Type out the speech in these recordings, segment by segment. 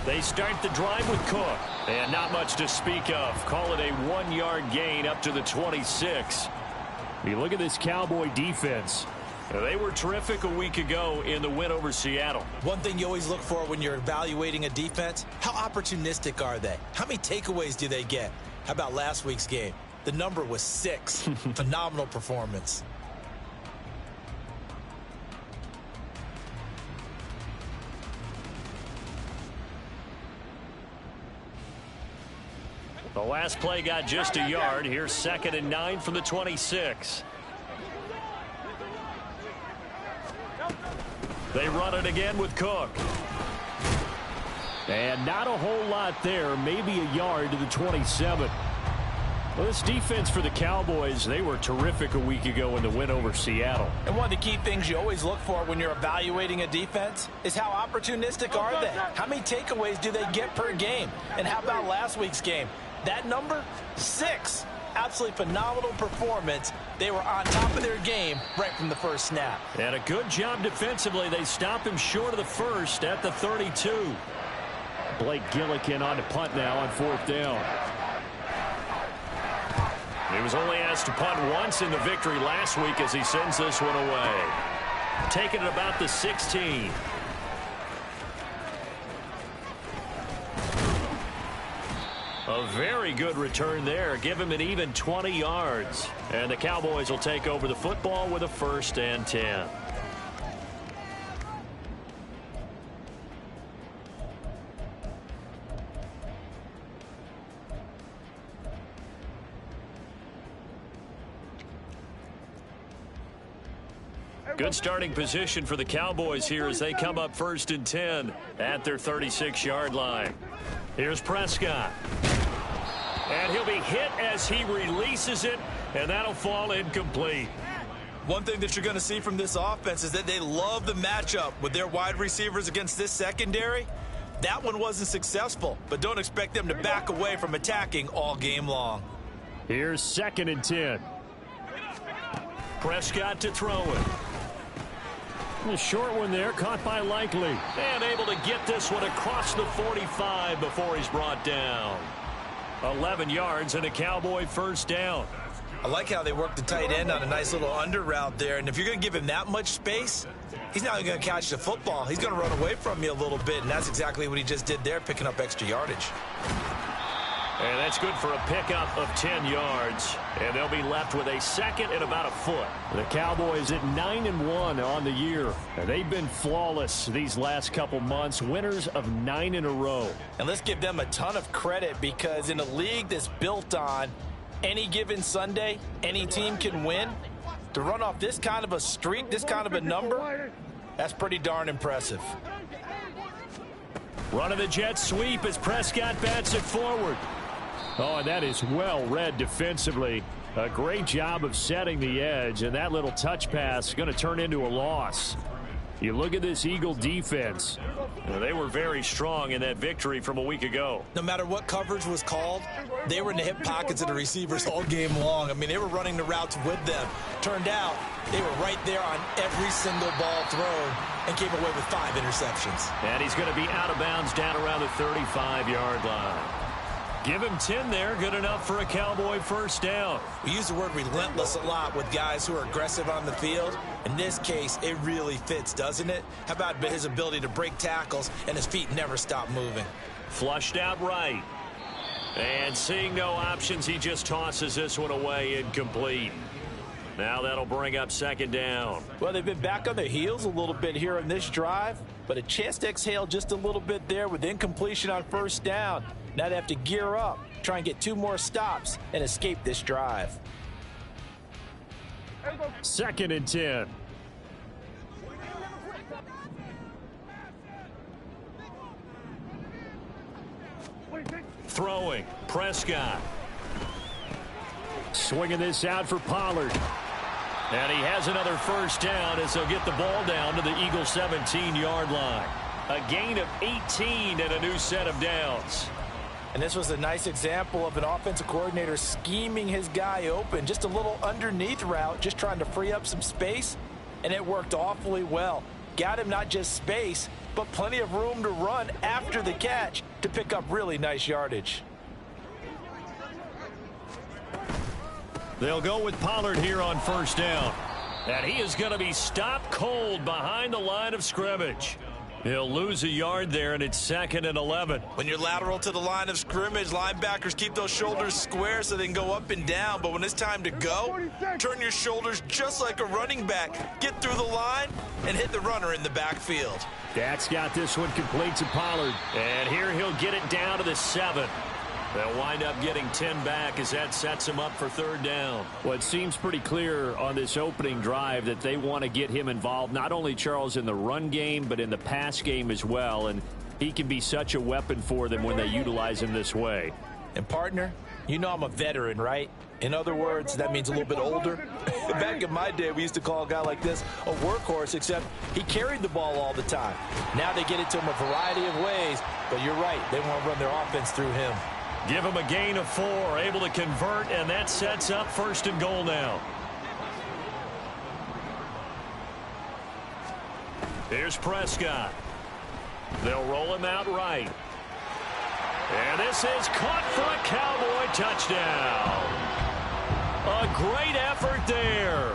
They start the drive with Cook. And not much to speak of. Call it a 1-yard gain up to the 26. You look at this Cowboy defense. They were terrific a week ago in the win over Seattle. One thing you always look for when you're evaluating a defense, how opportunistic are they? How many takeaways do they get? How about last week's game? The number was 6. Phenomenal performance. The last play got just a yard. Here's 2nd and 9 from the 26. They run it again with Cook. And not a whole lot there. Maybe a yard to the 27. Well, this defense for the Cowboys, they were terrific a week ago in the win over Seattle. And one of the key things you always look for when you're evaluating a defense is how opportunistic are they? How many takeaways do they get per game? And how about last week's game? That number, 6. Absolutely phenomenal performance. They were on top of their game right from the first snap. And a good job defensively. They stop him short of the first at the 32. Blake Gillikin on to punt now on 4th down. He was only asked to punt once in the victory last week as he sends this one away. Taking it about the 16. A very good return there. Give him an even 20 yards. And the Cowboys will take over the football with a 1st and 10. Good starting position for the Cowboys here as they come up 1st and 10 at their 36-yard line. Here's Prescott. And he'll be hit as he releases it, and that'll fall incomplete. One thing that you're going to see from this offense is that they love the matchup with their wide receivers against this secondary. That one wasn't successful, but don't expect them to back away from attacking all game long. Here's 2nd and 10. Prescott to throw it. A short one there, caught by Likely. And able to get this one across the 45 before he's brought down. 11 yards and a Cowboy 1st down. I like how they work the tight end on a nice little under route there. And if you're going to give him that much space, he's not going to catch the football. He's going to run away from you a little bit, and that's exactly what he just did there, picking up extra yardage. And that's good for a pickup of 10 yards. And they'll be left with a 2nd and about a foot. The Cowboys at 9-1 on the year. And they've been flawless these last couple months. Winners of 9 in a row. And let's give them a ton of credit because in a league that's built on any given Sunday, any team can win. To run off this kind of a streak, this kind of a number, that's pretty darn impressive. Running the jet sweep as Prescott bats it forward. Oh, and that is well read defensively. A great job of setting the edge, and that little touch pass is going to turn into a loss. You look at this Eagle defense. They were very strong in that victory from a week ago. No matter what coverage was called, they were in the hip pockets of the receivers all game long. I mean, they were running the routes with them. Turned out, they were right there on every single ball thrown and came away with 5 interceptions. And he's going to be out of bounds down around the 35-yard line. Give him 10 there. Good enough for a Cowboy 1st down. We use the word relentless a lot with guys who are aggressive on the field. In this case, it really fits, doesn't it? How about his ability to break tackles and his feet never stop moving? Flushed out right. And seeing no options, he just tosses this one away incomplete. Now that'll bring up 2nd down. Well, they've been back on their heels a little bit here in this drive, but a chance to exhale just a little bit there with incompletion on 1st down. Now they have to gear up, try and get 2 more stops, and escape this drive. 2nd and 10. Throwing, Prescott. Swinging this out for Pollard. And he has another 1st down as they'll get the ball down to the Eagles' 17-yard line. A gain of 18 and a new set of downs. And this was a nice example of an offensive coordinator scheming his guy open. Just a little underneath route, just trying to free up some space, and it worked awfully well. got him not just space, but plenty of room to run after the catch to pick up really nice yardage. They'll go with Pollard here on first down. And he is going to be stopped cold behind the line of scrimmage. He'll lose a yard there, and it's 2nd and 11. When you're lateral to the line of scrimmage, linebackers keep those shoulders square so they can go up and down. But when it's time to go, turn your shoulders just like a running back. Get through the line and hit the runner in the backfield. Dak's got this one complete to Pollard. And here he'll get it down to the 7. They'll wind up getting 10 back as that sets him up for 3rd down. Well, it seems pretty clear on this opening drive that they want to get him involved, not only, Charles, in the run game, but in the pass game as well. And he can be such a weapon for them when they utilize him this way. And, partner, you know I'm a veteran, right? In other words, that means a little bit older. Back in my day, we used to call a guy like this a workhorse, except he carried the ball all the time. Now they get it to him a variety of ways, but you're right. They want to run their offense through him. Give him a gain of 4, able to convert, and that sets up 1st and goal now. Here's Prescott. They'll roll him out right. And this is caught for a Cowboy touchdown. A great effort there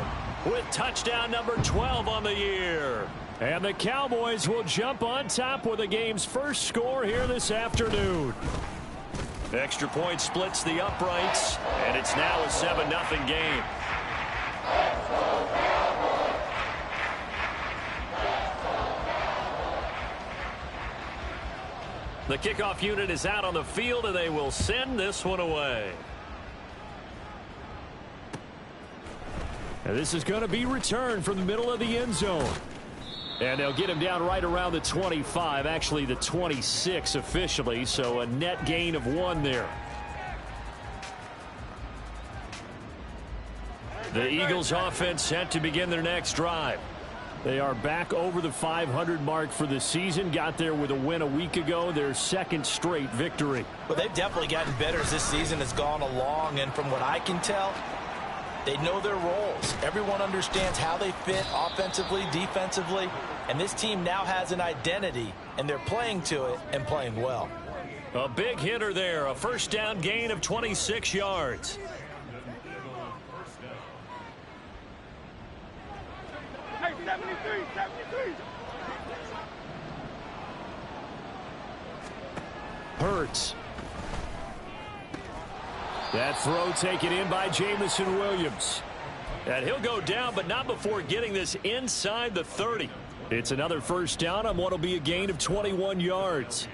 with touchdown number 12 on the year. And the Cowboys will jump on top with the game's first score here this afternoon. Extra point splits the uprights, and it's now a 7-0 game. The kickoff unit is out on the field, and they will send this one away. And this is going to be returned from the middle of the end zone. And they'll get him down right around the 25, actually the 26 officially, so a net gain of 1 there. The Eagles offense set to begin their next drive. They are back over the 500 mark for the season. Got there with a win a week ago, their 2nd straight victory. Well, they've definitely gotten better as this season has gone along, and from what I can tell, they know their roles. Everyone understands how they fit offensively, defensively, and this team now has an identity, and they're playing to it and playing well. A big hitter there, a first down gain of 26 yards. Hey, 73. Hurts. That throw taken in by Jamison Williams. And he'll go down, but not before getting this inside the 30. It's another first down on what will be a gain of 21 yards.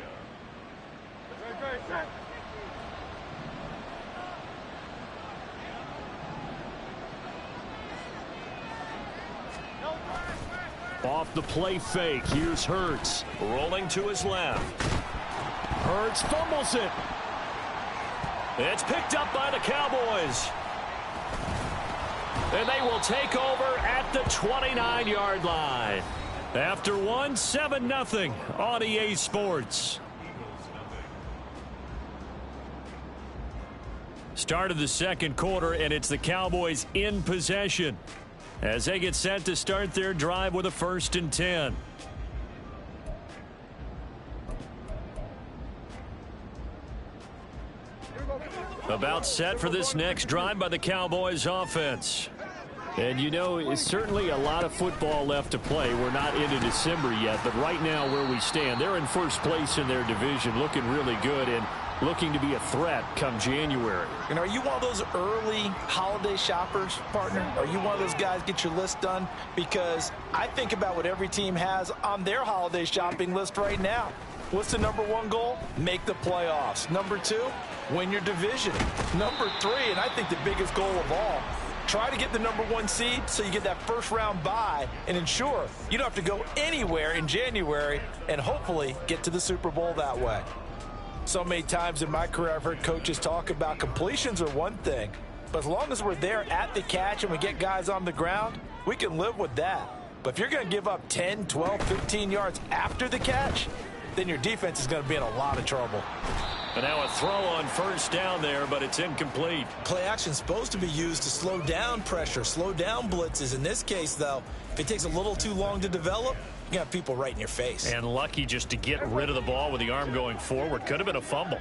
Off the play fake, here's Hurts. Rolling to his left. Hurts fumbles it. It's picked up by the Cowboys. And they will take over at the 29-yard line. After 7-0 on EA Sports. Start of the 2nd quarter, and it's the Cowboys in possession as they get set to start their drive with a 1st and 10. About set for this next drive by the Cowboys offense. And you know, it's certainly a lot of football left to play. We're not into December yet, but right now where we stand, they're in first place in their division, looking really good and looking to be a threat come January. And are you one of those early holiday shoppers, partner? Are you one of those guys get your list done? Because I think about what every team has on their holiday shopping list right now. What's the number 1 goal? Make the playoffs. Number 2, win your division. Number 3, and I think the biggest goal of all, try to get the number 1 seed so you get that first-round bye and ensure you don't have to go anywhere in January and hopefully get to the Super Bowl that way. So many times in my career I've heard coaches talk about completions are one thing, but as long as we're there at the catch and we get guys on the ground, we can live with that. But if you're going to give up 10, 12, 15 yards after the catch, then your defense is going to be in a lot of trouble. And now a throw on first down there, but it's incomplete. Play action is supposed to be used to slow down pressure, slow down blitzes. In this case, though, if it takes a little too long to develop, you have people right in your face. And lucky just to get rid of the ball with the arm going forward. Could have been a fumble.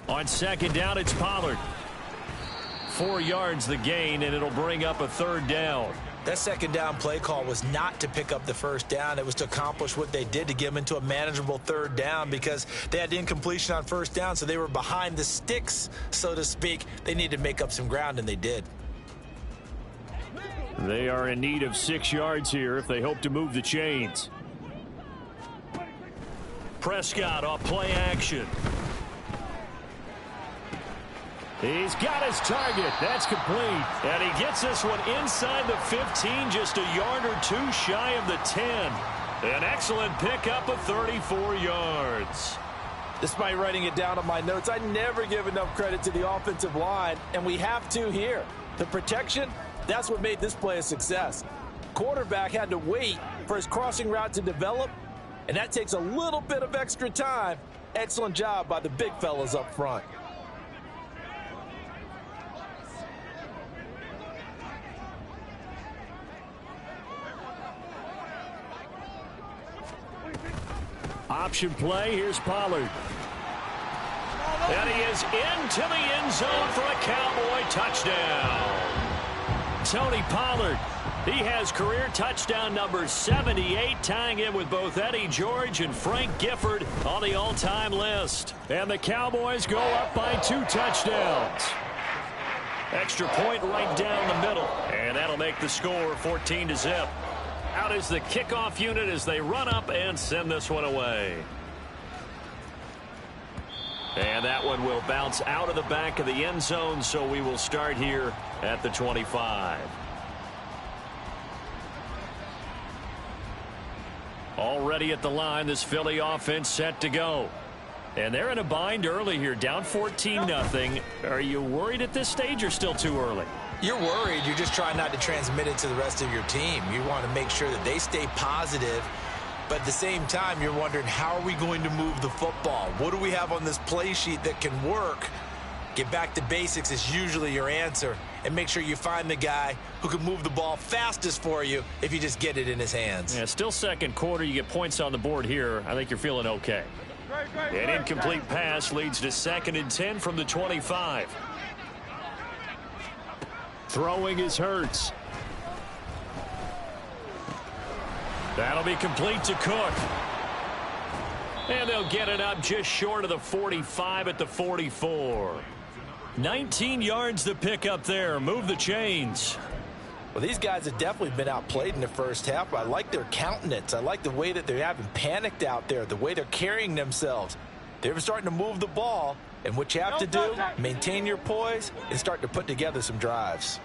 On second down, it's Pollard. 4 yards the gain, and it'll bring up a third down. That second down play call was not to pick up the first down. It was to accomplish what they did, to get them into a manageable third down, because they had the incompletion on first down, so they were behind the sticks, so to speak. They needed to make up some ground, and they did. They are in need of 6 yards here if they hope to move the chains. Prescott off play action. He's got his target. That's complete. And he gets this one inside the 15, just a yard or two shy of the 10. An excellent pickup of 34 yards. Despite writing it down on my notes, I never give enough credit to the offensive line, and we have to here. The protection, that's what made this play a success. Quarterback had to wait for his crossing route to develop, and that takes a little bit of extra time. Excellent job by the big fellas up front. Option play. Here's Pollard. And he is into the end zone for a Cowboy touchdown. Tony Pollard. He has career touchdown number 78, tying in with both Eddie George and Frank Gifford on the all-time list. And the Cowboys go up by 2 touchdowns. Extra point right down the middle. And that'll make the score 14-0. Out is the kickoff unit as they run up and send this one away. And that one will bounce out of the back of the end zone, so we will start here at the 25. Already at the line, this Philly offense set to go. And they're in a bind early here, down 14-0. Are you worried at this stage or still too early? You're worried. You're just trying not to transmit it to the rest of your team. You want to make sure that they stay positive. But at the same time, you're wondering, how are we going to move the football? What do we have on this play sheet that can work? Get back to basics is usually your answer. And make sure you find the guy who can move the ball fastest for you if you just get it in his hands. Yeah, still second quarter. You get points on the board here. I think you're feeling okay. An incomplete pass leads to 2nd and 10 from the 25. Throwing is Hurts. That'll be complete to Cook. And they'll get it up just short of the 45 at the 44. 19 yards to pick up there. Move the chains. Well, these guys have definitely been outplayed in the first half. I like their countenance. I like the way that they haven't panicked out there, the way they're carrying themselves. They're starting to move the ball. And what you have to do, maintain your poise and start to put together some drives.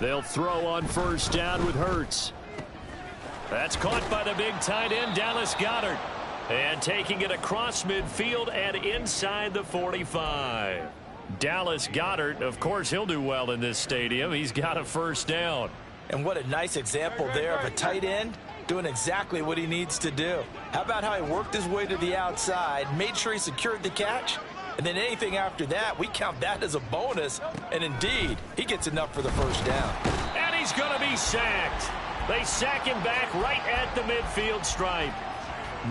They'll throw on first down with Hurts. That's caught by the big tight end, Dallas Goedert. And taking it across midfield and inside the 45. Dallas Goedert, of course, he'll do well in this stadium. He's got a first down. And what a nice example there of a tight end doing exactly what he needs to do. How about how he worked his way to the outside, made sure he secured the catch, and then anything after that, we count that as a bonus. And indeed, he gets enough for the first down. And he's going to be sacked. They sack him back right at the midfield stripe.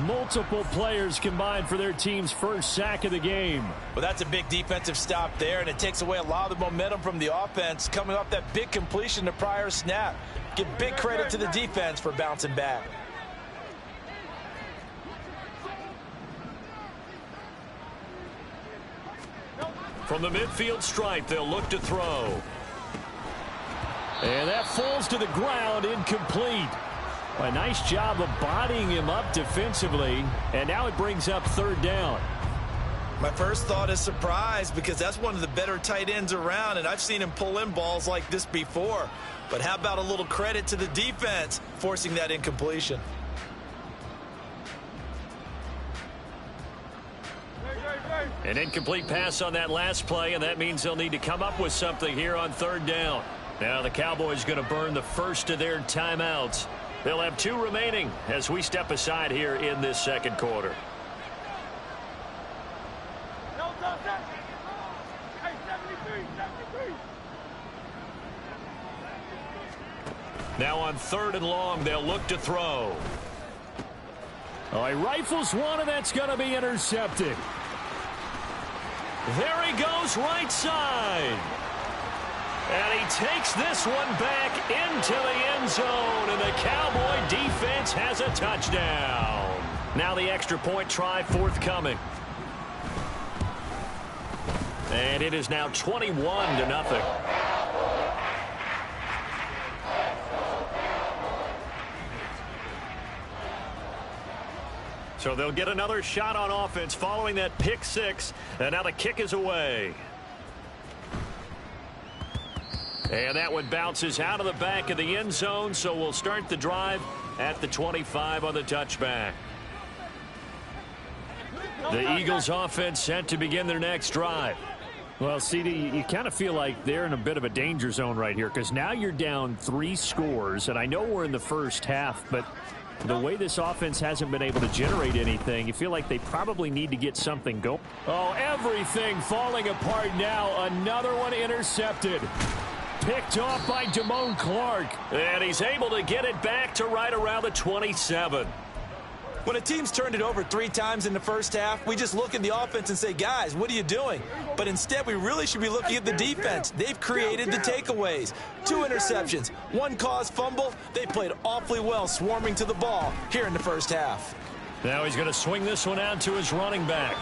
Multiple players combined for their team's first sack of the game. Well, that's a big defensive stop there, and it takes away a lot of the momentum from the offense coming off that big completion the prior snap. Give big credit to the defense for bouncing back. From the midfield stripe, they'll look to throw. And that falls to the ground, incomplete. A nice job of bodying him up defensively, and now it brings up third down. My first thought is surprise, because that's one of the better tight ends around, and I've seen him pull in balls like this before. But how about a little credit to the defense forcing that incompletion? An incomplete pass on that last play, and that means they'll need to come up with something here on third down. Now the Cowboys going to burn the first of their timeouts. They'll have 2 remaining as we step aside here in this second quarter. Hey, 73, Now on 3rd and long, they'll look to throw. Oh, he rifles one, and that's going to be intercepted. There he goes, right side. And he takes this one back into the end zone, and the Cowboy defense has a touchdown. Now the extra point try forthcoming. And it is now 21-0. So they'll get another shot on offense following that pick six. And now the kick is away. And that one bounces out of the back of the end zone, so we'll start the drive at the 25 on the touchback. The Eagles offense set to begin their next drive. Well, CD, you kind of feel like they're in a bit of a danger zone right here because now you're down 3 scores, and I know we're in the first half, but the way this offense hasn't been able to generate anything, you feel like they probably need to get something going. Oh, everything falling apart now. Another one intercepted. Picked off by Damone Clark. And he's able to get it back to right around the 27. When a team's turned it over 3 times in the first half, we just look at the offense and say, guys, what are you doing? But instead, we really should be looking at the defense. They've created the takeaways. 2 interceptions, 1 caused fumble. They played awfully well swarming to the ball here in the first half. Now he's going to swing this one out to his running back.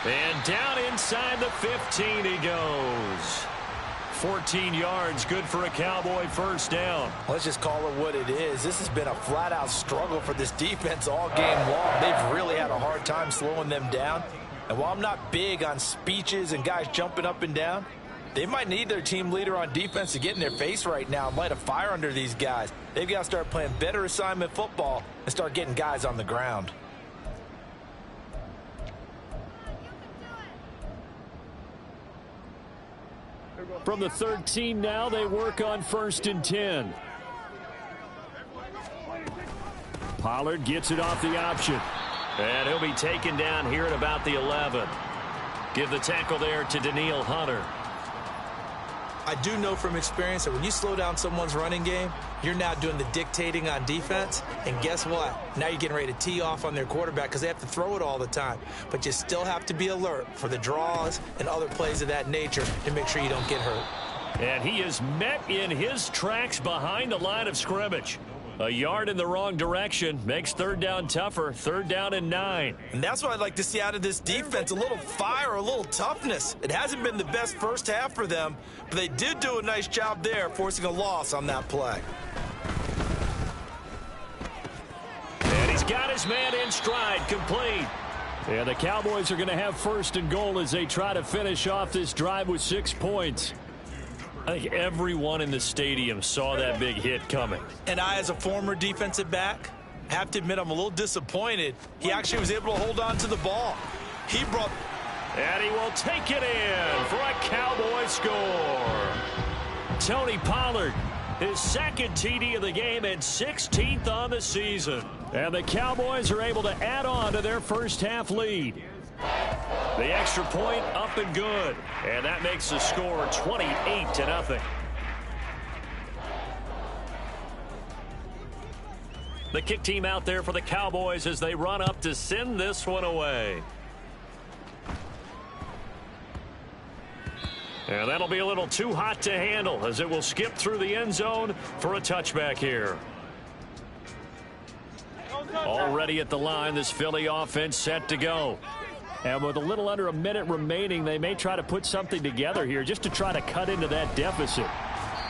And down inside the 15 he goes. 14 yards, good for a Cowboy first down. Let's just call it what it is. This has been a flat-out struggle for this defense all game long. They've really had a hard time slowing them down. And while I'm not big on speeches and guys jumping up and down, they might need their team leader on defense to get in their face right now and light a fire under these guys. They've got to start playing better assignment football and start getting guys on the ground. From the 13 now, they work on 1st and 10. Pollard gets it off the option. And he'll be taken down here at about the 11. Give the tackle there to Danielle Hunter. I do know from experience that when you slow down someone's running game, you're now doing the dictating on defense. And guess what? Now you're getting ready to tee off on their quarterback because they have to throw it all the time. But you still have to be alert for the draws and other plays of that nature to make sure you don't get hurt. And he is met in his tracks behind the line of scrimmage. A yard in the wrong direction makes 3rd down tougher. 3rd down and 9. And that's what I'd like to see out of this defense, a little fire, a little toughness. It hasn't been the best first half for them, but they did do a nice job there, forcing a loss on that play. And he's got his man in stride, complete. And the Cowboys are going to have 1st and goal as they try to finish off this drive with 6 points. I think everyone in the stadium saw that big hit coming. And I, as a former defensive back, have to admit I'm a little disappointed. He actually was able to hold on to the ball. He brought... And he will take it in for a Cowboy score. Tony Pollard, his 2nd TD of the game and 16th on the season. And the Cowboys are able to add on to their first half lead. The extra point up and good. And that makes the score 28-0. The kick team out there for the Cowboys as they run up to send this one away. And that'll be a little too hot to handle as it will skip through the end zone for a touchback here. Already at the line, this Philly offense set to go. And with a little under a minute remaining, they may try to put something together here just to try to cut into that deficit.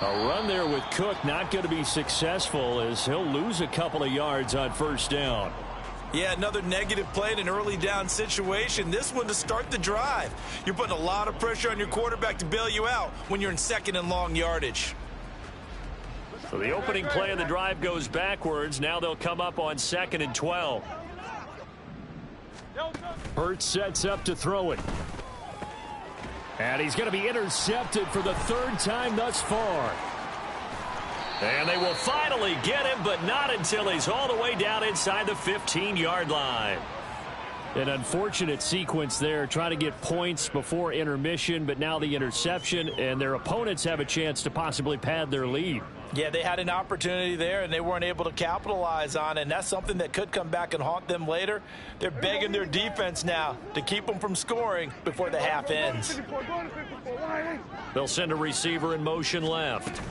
A run there with Cook not going to be successful as he'll lose a couple of yards on 1st down. Yeah, another negative play in an early down situation. This one to start the drive. You're putting a lot of pressure on your quarterback to bail you out when you're in 2nd and long yardage. So the opening play of the drive goes backwards. Now they'll come up on 2nd and 12. Hurts sets up to throw it. And he's going to be intercepted for the 3rd time thus far. And they will finally get him, but not until he's all the way down inside the 15-yard line. An unfortunate sequence there, trying to get points before intermission, but now the interception, and their opponents have a chance to possibly pad their lead. Yeah, they had an opportunity there, and they weren't able to capitalize on it, and that's something that could come back and haunt them later. They're begging their defense now to keep them from scoring before the half ends. They'll send a receiver in motion left.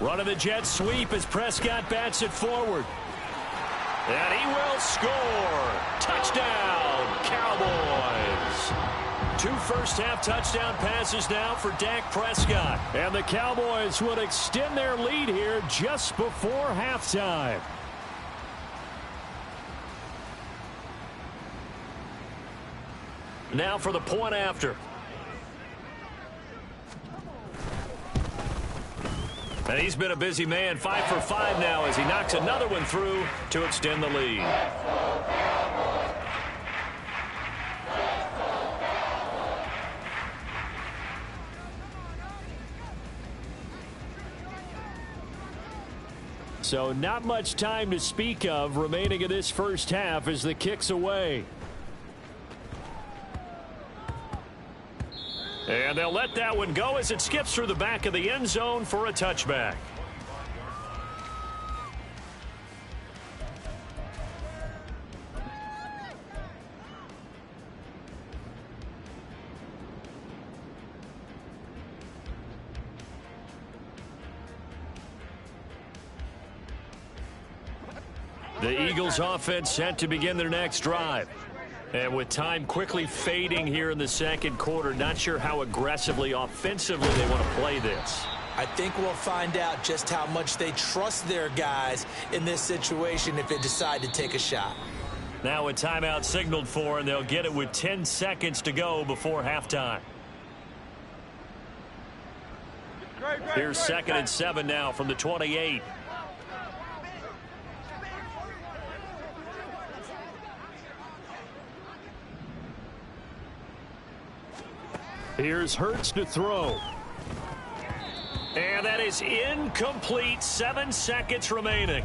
Running the jet sweep as Prescott bats it forward. And he will score. Touchdown, Cowboys. 2 first-half touchdown passes now for Dak Prescott. And the Cowboys would extend their lead here just before halftime. Now for the point after. And he's been a busy man, 5 for 5 now as he knocks another one through to extend the lead. So not much time to speak of remaining in this first half as the kick's away. And they'll let that one go as it skips through the back of the end zone for a touchback. The Eagles offense set to begin their next drive. And with time quickly fading here in the second quarter, not sure how aggressively, offensively they want to play this. I think we'll find out just how much they trust their guys in this situation if they decide to take a shot. Now a timeout signaled for, and they'll get it with 10 seconds to go before halftime. Here's 2nd and 7 now from the 28. Here's Hurts to throw. And that is incomplete. 7 seconds remaining.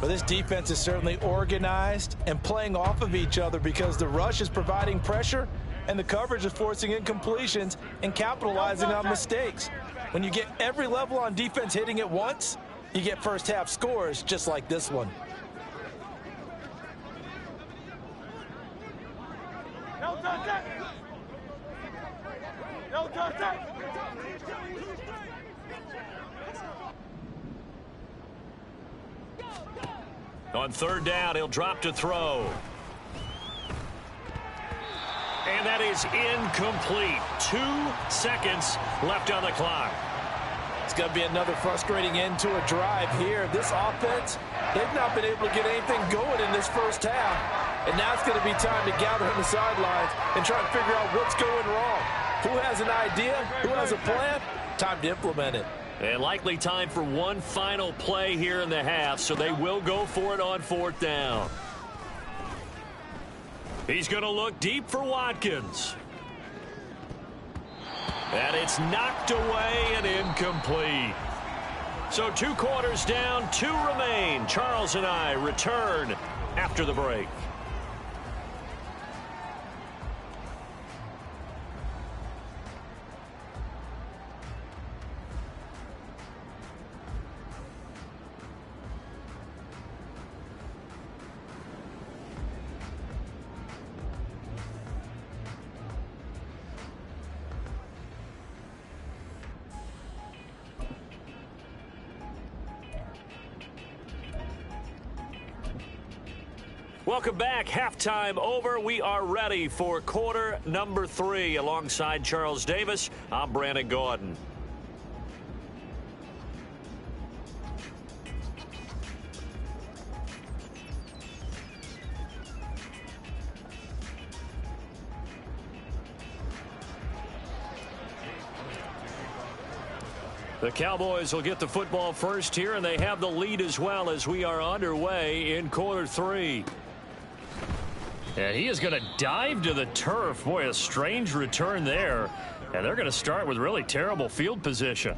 But this defense is certainly organized and playing off of each other because the rush is providing pressure and the coverage is forcing incompletions and capitalizing on mistakes. When you get every level on defense hitting at once, you get first half scores just like this one. On 3rd down, he'll drop to throw. And that is incomplete. 2 seconds left on the clock. It's going to be another frustrating end to a drive here. This offense, they've not been able to get anything going in this first half. And now it's going to be time to gather on the sidelines and try and figure out what's going wrong. Who has an idea? Who has a plan? Time to implement it. And likely time for one final play here in the half, so they will go for it on 4th down. He's going to look deep for Watkins. And it's knocked away and incomplete. So 2 quarters down, 2 remain. Charles and I return after the break. Welcome back. Halftime over. We are ready for quarter number 3. Alongside Charles Davis, I'm Brandon Gordon. The Cowboys will get the football first here, and they have the lead as well as we are underway in quarter 3. And he is going to dive to the turf. Boy, a strange return there. And they're going to start with really terrible field position.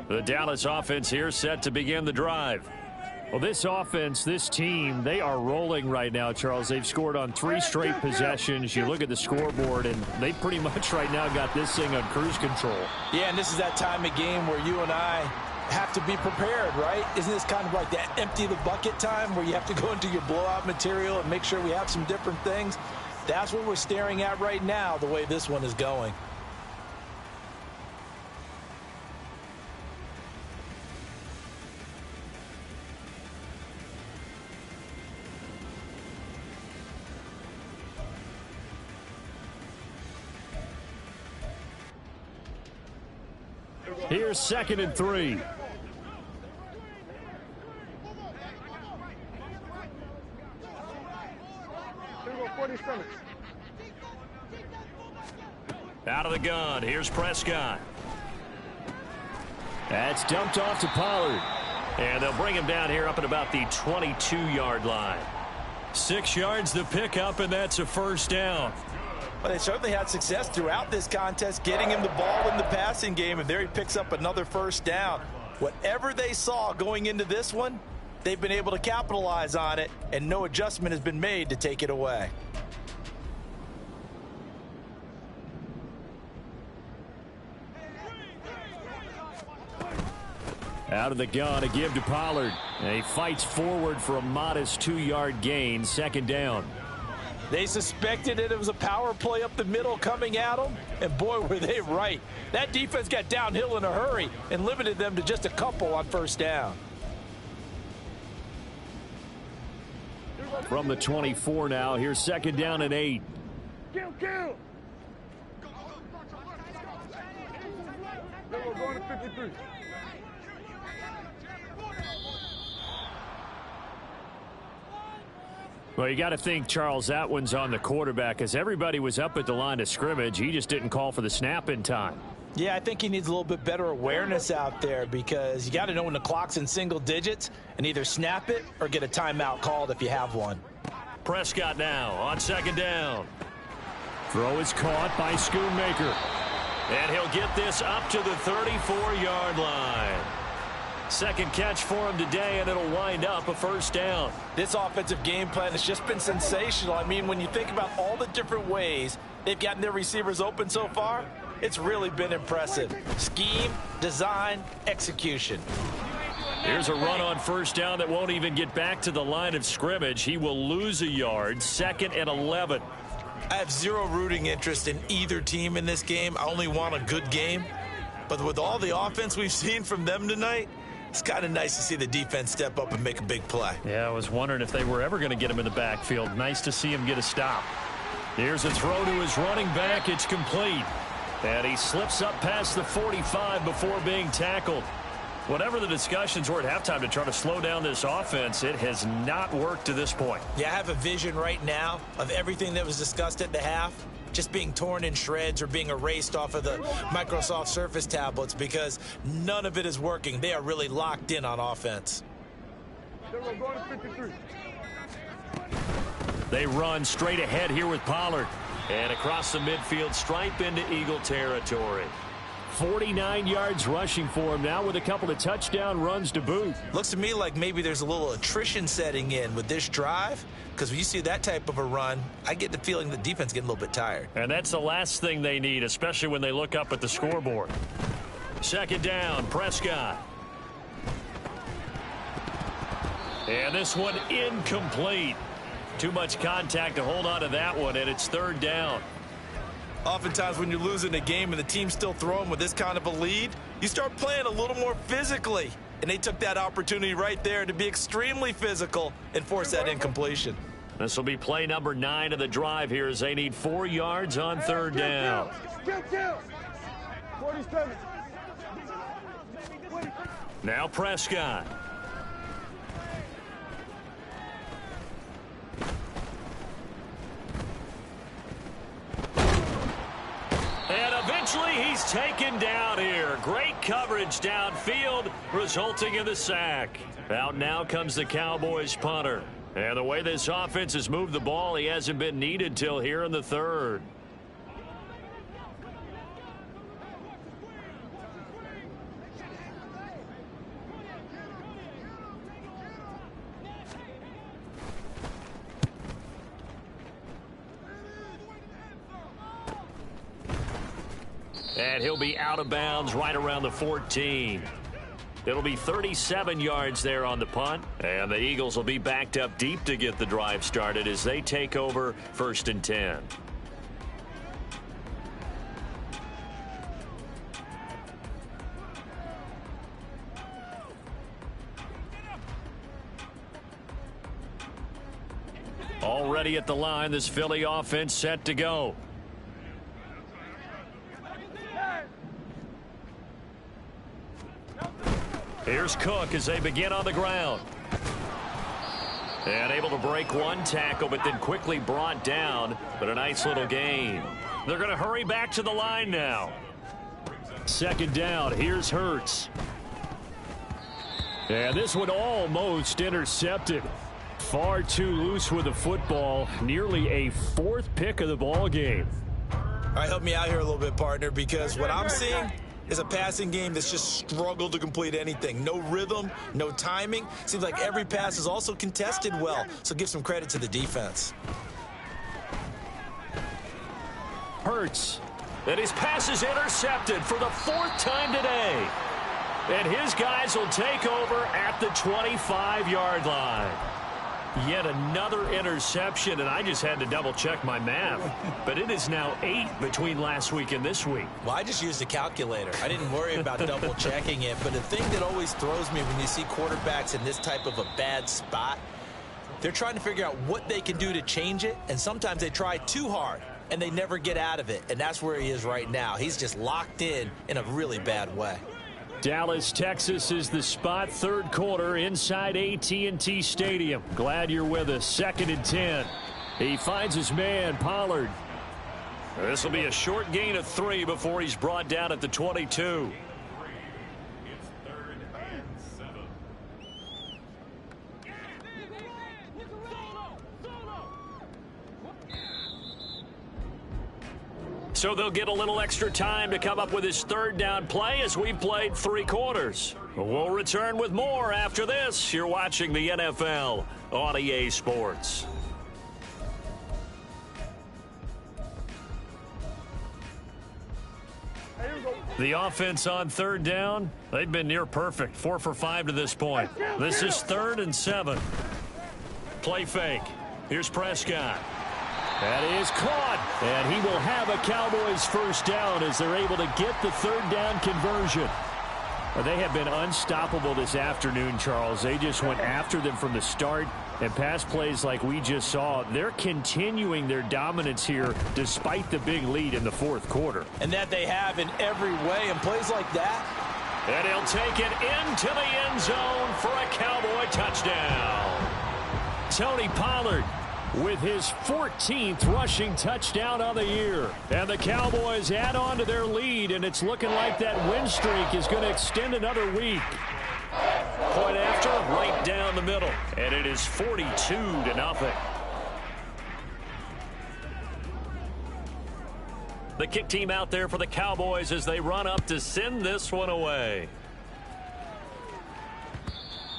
The Dallas offense here set to begin the drive. Well, this offense, this team, they are rolling right now, Charles. They've scored on 3 straight possessions. You look at the scoreboard, and they pretty much right now got this thing on cruise control. Yeah, and this is that time of game where you and I have to be prepared, right? Isn't this kind of like that empty the bucket time where you have to go into your blowout material and make sure we have some different things? That's what we're staring at right now, the way this one is going. Here's 2nd and 3. Out of the gun. Here's Prescott. That's dumped off to Pollard. And they'll bring him down here up at about the 22-yard line. 6 yards the pickup, and that's a first down. Well, they certainly had success throughout this contest, getting him the ball in the passing game, and there he picks up another first down. Whatever they saw going into this one, they've been able to capitalize on it, and no adjustment has been made to take it away. Out of the gun, a give to Pollard. And he fights forward for a modest 2-yard gain, 2nd down. They suspected it was a power play up the middle coming at them, and boy, were they right. That defense got downhill in a hurry and limited them to just a couple on first down. From the 24 now, here's 2nd down and 8. Kill. We're going to 53. Well, you got to think, Charles, that one's on the quarterback, as everybody was up at the line of scrimmage. He just didn't call for the snap in time. Yeah, I think he needs a little bit better awareness out there, because you got to know when the clock's in single digits and either snap it or get a timeout called if you have one. Prescott now on 2nd down. Throw is caught by Schoonmaker. And he'll get this up to the 34-yard line. 2nd catch for him today, and it'll wind up a first down. This offensive game plan has just been sensational. I mean, when you think about all the different ways they've gotten their receivers open so far, it's really been impressive. Scheme, design, execution. Here's a run on first down that won't even get back to the line of scrimmage. He will lose a yard, 2nd and 11. I have zero rooting interest in either team in this game. I only want a good game. But with all the offense we've seen from them tonight, it's kind of nice to see the defense step up and make a big play. Yeah, I was wondering if they were ever going to get him in the backfield. Nice to see him get a stop. Here's a throw to his running back. It's complete. And he slips up past the 45 before being tackled. Whatever the discussions were at halftime to try to slow down this offense, it has not worked to this point. Yeah, I have a vision right now of everything that was discussed at the half just being torn in shreds or being erased off of the Microsoft Surface tablets, because none of it is working. They are really locked in on offense. We're going to 53. They run straight ahead here with Pollard. And across the midfield stripe into Eagle territory. 49 yards rushing for him now with a couple of touchdown runs to boot. Looks to me like maybe there's a little attrition setting in with this drive, because when you see that type of a run, I get the feeling the defense getting a little bit tired. And that's the last thing they need, especially when they look up at the scoreboard. 2nd down, Prescott. And this one incomplete. Too much contact to hold on to that one, and it's 3rd down. Oftentimes when you're losing a game and the team's still throwing with this kind of a lead, you start playing a little more physically. And they took that opportunity right there to be extremely physical and force that incompletion. This will be play number 9 of the drive here as they need 4 yards on 3rd down. 47. Now Prescott. And eventually he's taken down here. Great coverage downfield, resulting in the sack. Out now comes the Cowboys punter. And the way this offense has moved the ball, he hasn't been needed till here in the 3rd. And he'll be out of bounds right around the 14. It'll be 37 yards there on the punt. And the Eagles will be backed up deep to get the drive started as they take over 1st and 10. Already at the line, this Philly offense set to go. Here's Cook as they begin on the ground. And able to break one tackle, but then quickly brought down. But a nice little gain. They're going to hurry back to the line now. 2nd down. Here's Hurts. And this one almost intercepted. Far too loose with the football. Nearly a 4th pick of the ball game. All right, help me out here a little bit, partner, because what I'm seeing is a passing game that's just struggled to complete anything. No rhythm, no timing. Seems like every pass is also contested well, so give some credit to the defense. Hurts. And his pass is intercepted for the 4th time today. And his guys will take over at the 25-yard line. Yet another interception, and I just had to double-check my math. But it is now 8 between last week and this week. Well, I just used a calculator. I didn't worry about double-checking it. But the thing that always throws me when you see quarterbacks in this type of a bad spot, they're trying to figure out what they can do to change it, and sometimes they try too hard, and they never get out of it. And that's where he is right now. He's just locked in a really bad way. Dallas, Texas is the spot. 3rd quarter inside AT&T Stadium. Glad you're with us. 2nd and 10. He finds his man, Pollard. This will be a short gain of 3 before he's brought down at the 22. So they'll get a little extra time to come up with his 3rd down play as we've played 3 quarters. We'll return with more after this. You're watching the NFL on EA Sports. The offense on 3rd down, they've been near perfect. 4 for 5 to this point. This is 3rd and 7. Play fake. Here's Prescott. That is caught, and he will have a Cowboys 1st down as they're able to get the 3rd down conversion. They have been unstoppable this afternoon, Charles. They just went after them from the start, and pass plays like we just saw, they're continuing their dominance here despite the big lead in the 4th quarter. And that they have in every way, and plays like that. And he'll take it into the end zone for a Cowboy touchdown. Tony Pollard with his 14th rushing touchdown on the year. And the Cowboys add on to their lead, and it's looking like that win streak is going to extend another week. Point after, right down the middle. And it is 42-0. The kick team out there for the Cowboys as they run up to send this one away.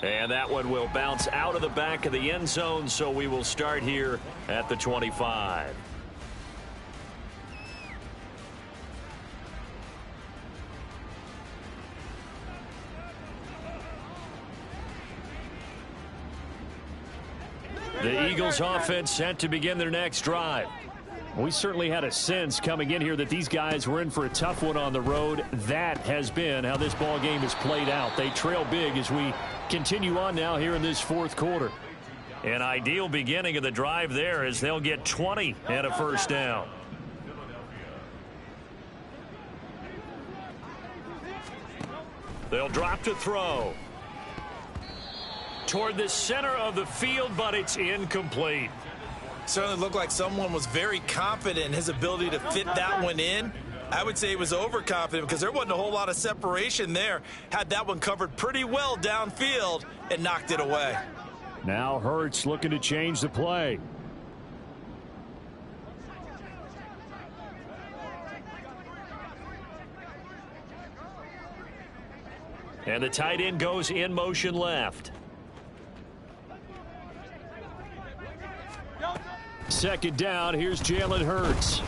And that one will bounce out of the back of the end zone, so we will start here at the 25. The Eagles offense set to begin their next drive. We certainly had a sense coming in here that these guys were in for a tough one on the road. That has been how this ball game has played out. They trail big as we continue on now here in this 4th quarter. An ideal beginning of the drive there as they'll get 20 and a 1st down. They'll drop to throw. Toward the center of the field, but it's incomplete. Certainly looked like someone was very confident in his ability to fit that one in. I would say he was overconfident because there wasn't a whole lot of separation there. Had that one covered pretty well downfield and knocked it away. Now Hurts looking to change the play. And the tight end goes in motion left. 2nd down. Here's Jalen Hurts.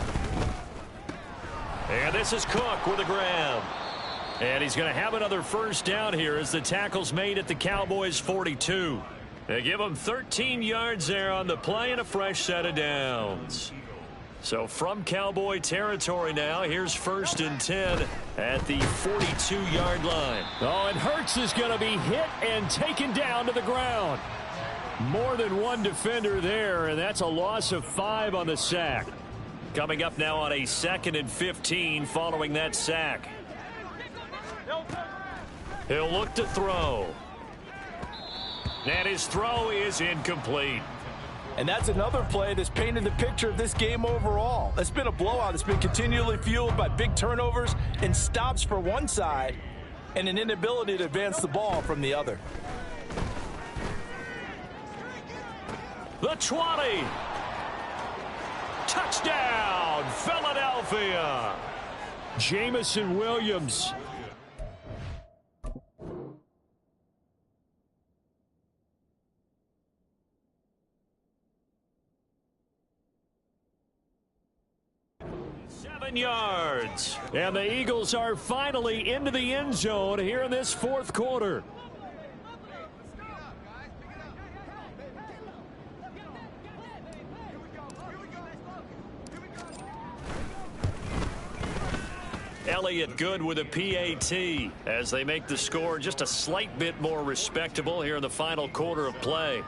And this is Cook with a grab. And he's going to have another first down here as the tackle's made at the Cowboys' 42. They give him 13 yards there on the play and a fresh set of downs. So from Cowboy territory now, here's 1st and 10 at the 42-yard line. Oh, and Hurts is going to be hit and taken down to the ground. More than one defender there, and that's a loss of 5 on the sack. Coming up now on a 2nd and 15 following that sack. He'll look to throw. And his throw is incomplete. And that's another play that's painted the picture of this game overall. It's been a blowout. It's been continually fueled by big turnovers and stops for one side and an inability to advance the ball from the other. The 20. Touchdown, Philadelphia. Jamison Williams. Yards. And the Eagles are finally into the end zone here in this 4th quarter. Elliott good with a PAT as they make the score just a slight bit more respectable here in the final quarter of play.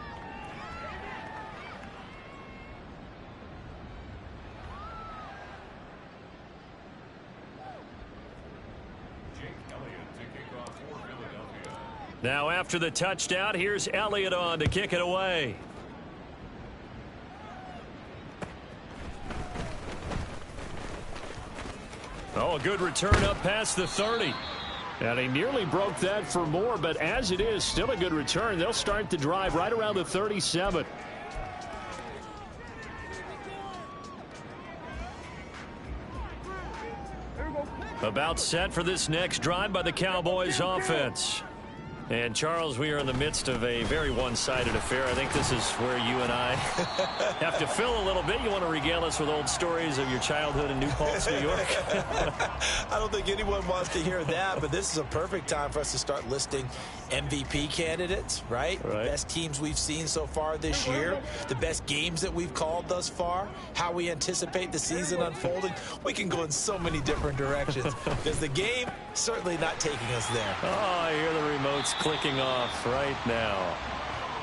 Now after the touchdown, here's Elliott on to kick it away. Oh, a good return up past the 30. And he nearly broke that for more, but as it is, still a good return. They'll start the drive right around the 37. About set for this next drive by the Cowboys offense. And, Charles, we are in the midst of a very one-sided affair. I think this is where you and I have to fill a little bit. You want to regale us with old stories of your childhood in New Paltz, New York? I don't think anyone wants to hear that, but this is a perfect time for us to start listing MVP candidates, right? Best teams we've seen so far this year, the best games that we've called thus far, how we anticipate the season unfolding. We can go in so many different directions because the game certainly not taking us there. Oh, I hear the remotes clicking off right now.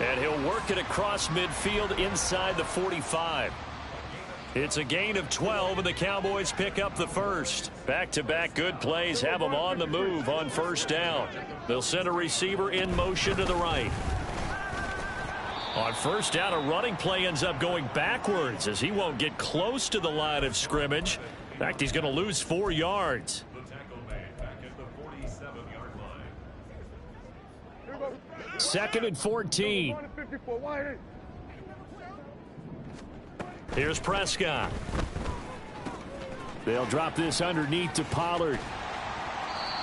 And he'll work it across midfield inside the 45. It's a gain of 12, and the Cowboys pick up the first. Back-to-back good plays have them on the move on first down. They'll send a receiver in motion to the right. On first down, a running play ends up going backwards as he won't get close to the line of scrimmage. In fact, he's going to lose 4 yards. 2nd and 14. Here's Prescott. They'll drop this underneath to Pollard.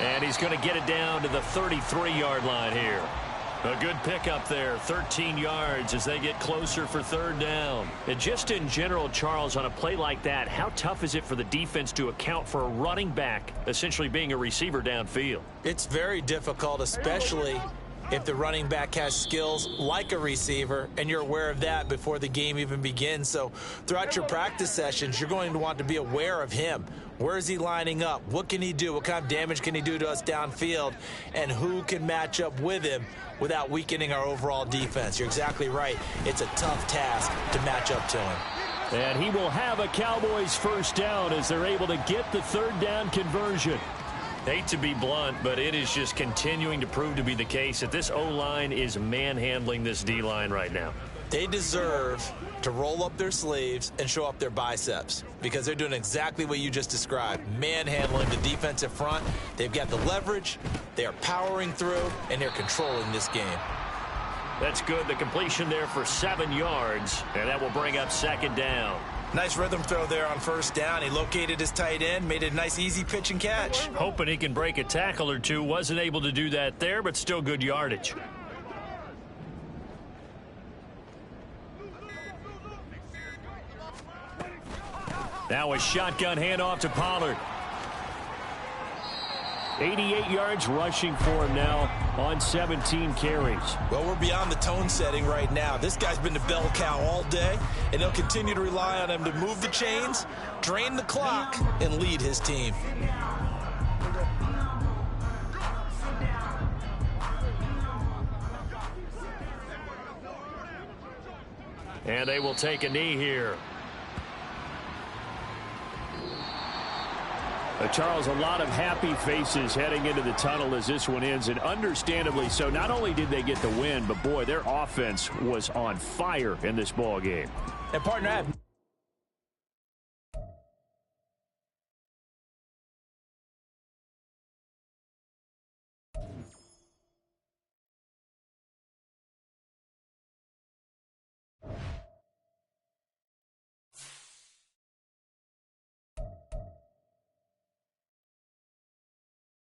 And he's going to get it down to the 33-yard line here. A good pickup there, 13 yards as they get closer for 3rd down. And just in general, Charles, on a play like that, how tough is it for the defense to account for a running back essentially being a receiver downfield? It's very difficult, especially if the running back has skills like a receiver, and you're aware of that before the game even begins. So throughout your practice sessions, you're going to want to be aware of him. Where is he lining up? What can he do? What kind of damage can he do to us downfield? And who can match up with him without weakening our overall defense? You're exactly right. It's a tough task to match up to him. And he will have a Cowboys first down as they're able to get the 3rd down conversion. Hate to be blunt, but it is just continuing to prove to be the case that this O-line is manhandling this D-line right now. They deserve to roll up their sleeves and show up their biceps because they're doing exactly what you just described, manhandling the defensive front. They've got the leverage, they are powering through, and they're controlling this game. That's good. The completion there for 7 yards, and that will bring up 2nd down. Nice rhythm throw there on first down. He located his tight end, made it a nice easy pitch and catch. Hoping he can break a tackle or two. Wasn't able to do that there, but still good yardage. Now a shotgun handoff to Pollard. 88 yards rushing for him now on 17 carries. Well, we're beyond the tone setting right now. This guy's been the bell cow all day, and they'll continue to rely on him to move the chains, drain the clock, and lead his team. And they will take a knee here. Charles, a lot of happy faces heading into the tunnel as this one ends, and understandably so. Not only did they get the win, but boy, their offense was on fire in this ball game. And partner,